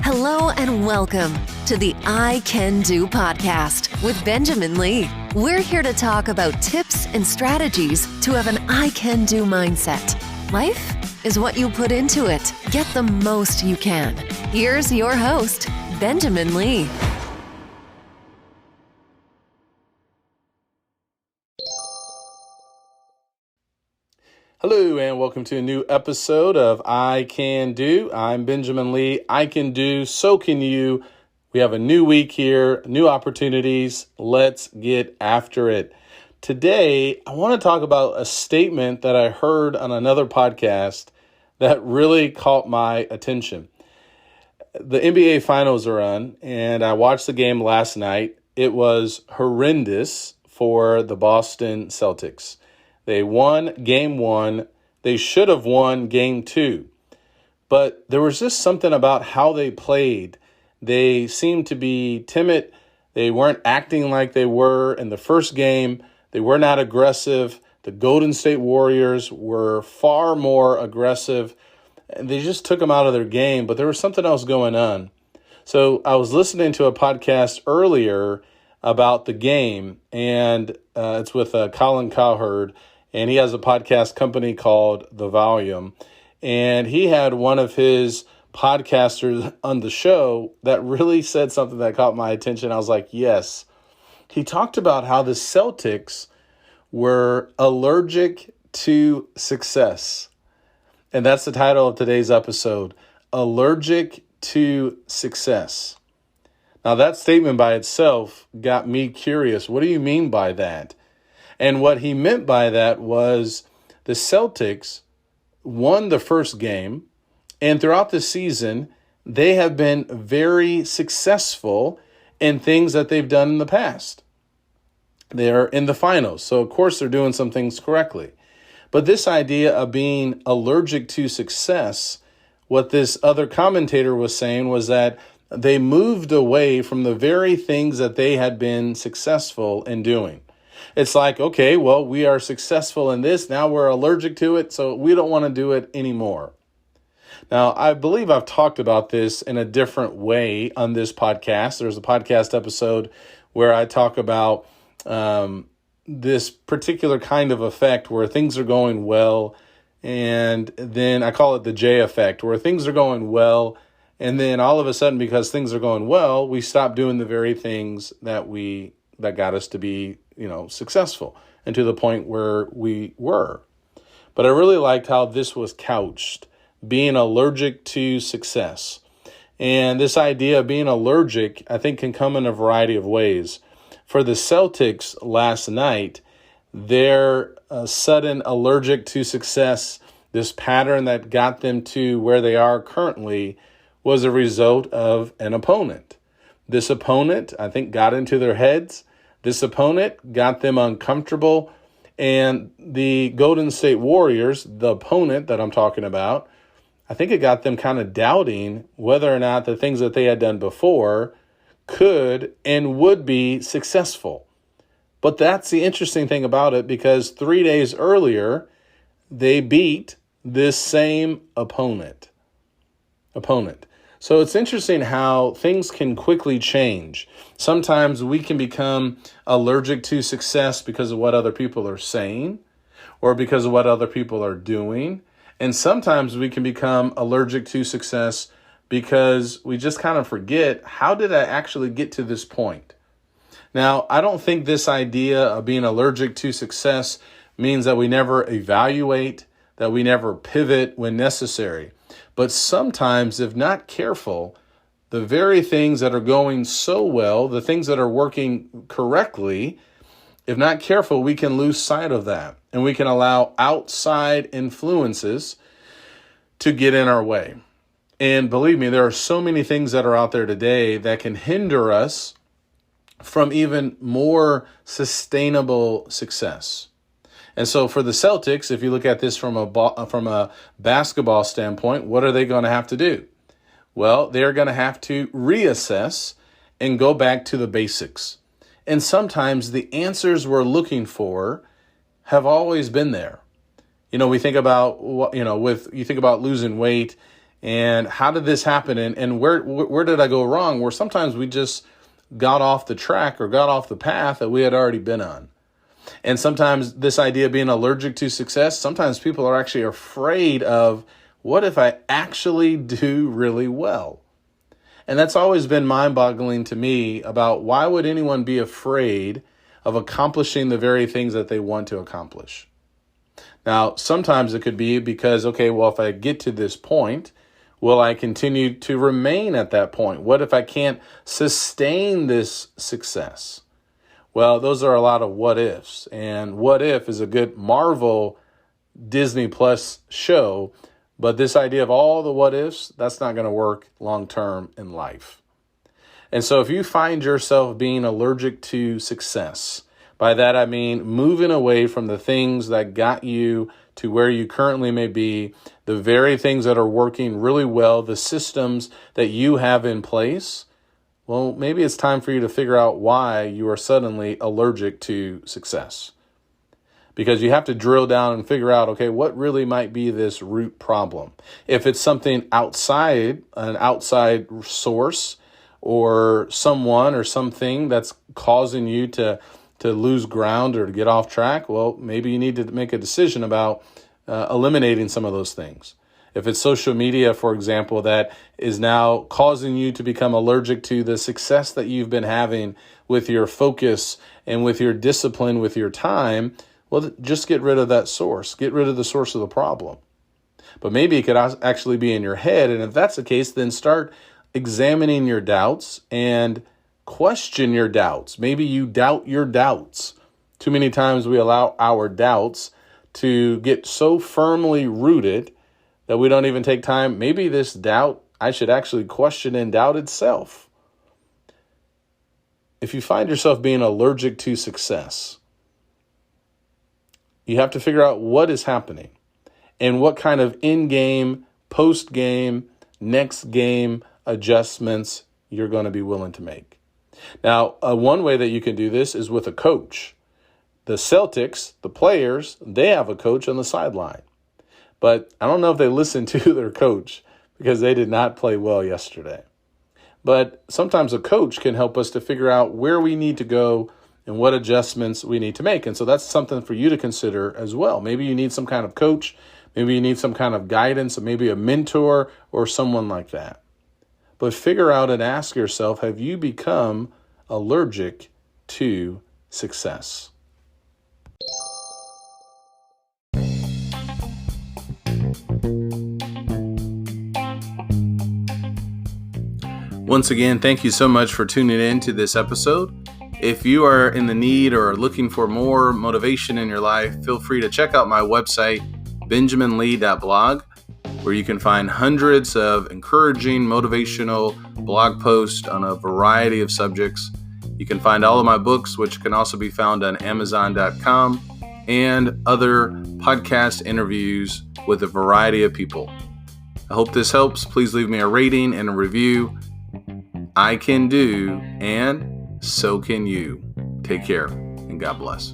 Hello and welcome to the I Can Do podcast with Benjamin Lee. We're here to talk about tips and strategies to have an I Can Do mindset. Life is what you put into it. Get the most you can. Here's your host, Benjamin Lee. Hello and welcome to a new episode of I Can Do. I'm Benjamin Lee. I can do, so can you. We have a new week here, new opportunities. Let's get after it. Today, I want to talk about a statement that I heard on another podcast that really caught my attention. The NBA Finals are on, and I watched the game last night. It was horrendous for the Boston Celtics. They won game one. They should have won game two. But there was just something about how they played. They seemed to be timid. They weren't acting like they were in the first game. They were not aggressive. The Golden State Warriors were far more aggressive. And they just took them out of their game. But there was something else going on. So I was listening to a podcast earlier about the game. And it's with Colin Cowherd. And he has a podcast company called The Volume. And he had one of his podcasters on the show that really said something that caught my attention. I was like, yes. He talked about how the Celtics were allergic to success. And that's the title of today's episode, Allergic to Success. Now, that statement by itself got me curious. What do you mean by that? And what he meant by that was the Celtics won the first game, and throughout the season, they have been very successful in things that they've done in the past. They're in the finals, so of course they're doing some things correctly. But this idea of being allergic to success, what this other commentator was saying was that they moved away from the very things that they had been successful in doing. It's like, okay, well, we are successful in this. Now we're allergic to it, so we don't want to do it anymore. Now, I believe I've talked about this in a different way on this podcast. There's a podcast episode where I talk about this particular kind of effect where things are going well, and then I call it the J effect, where things are going well, and then all of a sudden, because things are going well, we stop doing the very things that got us to be, successful and to the point where we were. But I really liked how this was couched, being allergic to success. And this idea of being allergic, I think, can come in a variety of ways. For the Celtics last night, their sudden allergic to success, this pattern that got them to where they are currently, was a result of an opponent. This opponent, I think, got into their heads. This opponent got them uncomfortable. And the Golden State Warriors, the opponent that I'm talking about, I think it got them kind of doubting whether or not the things that they had done before could and would be successful. But that's the interesting thing about it, because 3 days earlier, they beat this same opponent. So it's interesting how things can quickly change. Sometimes we can become allergic to success because of what other people are saying or because of what other people are doing. And sometimes we can become allergic to success because we just kind of forget, how did I actually get to this point? Now, I don't think this idea of being allergic to success means that we never evaluate, that we never pivot when necessary. But sometimes, if not careful, the very things that are going so well, the things that are working correctly, if not careful, we can lose sight of that. And we can allow outside influences to get in our way. And believe me, there are so many things that are out there today that can hinder us from even more sustainable success. And so for the Celtics, if you look at this from a basketball standpoint, what are they going to have to do? Well, they're going to have to reassess and go back to the basics. And sometimes the answers we're looking for have always been there. We think about, you think about losing weight, And how did this happen? And where did I go wrong? Where sometimes we just got off the track or got off the path that we had already been on. And sometimes this idea of being allergic to success, sometimes people are actually afraid of, what if I actually do really well? And that's always been mind-boggling to me about why would anyone be afraid of accomplishing the very things that they want to accomplish? Now, sometimes it could be because, okay, well, if I get to this point, will I continue to remain at that point? What if I can't sustain this success? Well, those are a lot of what ifs. And What If is a good Marvel Disney Plus show. But this idea of all the what ifs, that's not going to work long term in life. And so if you find yourself being allergic to success, by that I mean moving away from the things that got you to where you currently may be, the very things that are working really well, the systems that you have in place, well, maybe it's time for you to figure out why you are suddenly allergic to success. Because you have to drill down and figure out, okay, what really might be this root problem? If it's something outside, an outside source, or someone or something that's causing you to lose ground or to get off track, well, maybe you need to make a decision about eliminating some of those things. If it's social media, for example, that is now causing you to become allergic to the success that you've been having with your focus and with your discipline, with your time, well, just get rid of that source. Get rid of the source of the problem. But maybe it could actually be in your head. And if that's the case, then start examining your doubts and question your doubts. Maybe you doubt your doubts. Too many times we allow our doubts to get so firmly rooted that we don't even take time. Maybe this doubt, I should actually question and doubt itself. If you find yourself being allergic to success, you have to figure out what is happening and what kind of in-game, post-game, next game adjustments you're going to be willing to make. Now, one way that you can do this is with a coach. The Celtics, the players, they have a coach on the sideline. But I don't know if they listen to their coach because they did not play well yesterday. But sometimes a coach can help us to figure out where we need to go and what adjustments we need to make. And so that's something for you to consider as well. Maybe you need some kind of coach. Maybe you need some kind of guidance, maybe a mentor or someone like that. But figure out and ask yourself, have you become allergic to success? Once again, thank you so much for tuning in to this episode. If you are in the need or are looking for more motivation in your life, feel free to check out my website, benjaminlee.blog, where you can find hundreds of encouraging, motivational blog posts on a variety of subjects. You can find all of my books, which can also be found on Amazon.com, and other podcast interviews with a variety of people. I hope this helps. Please leave me a rating and a review. I can do, and so can you. Take care, and God bless.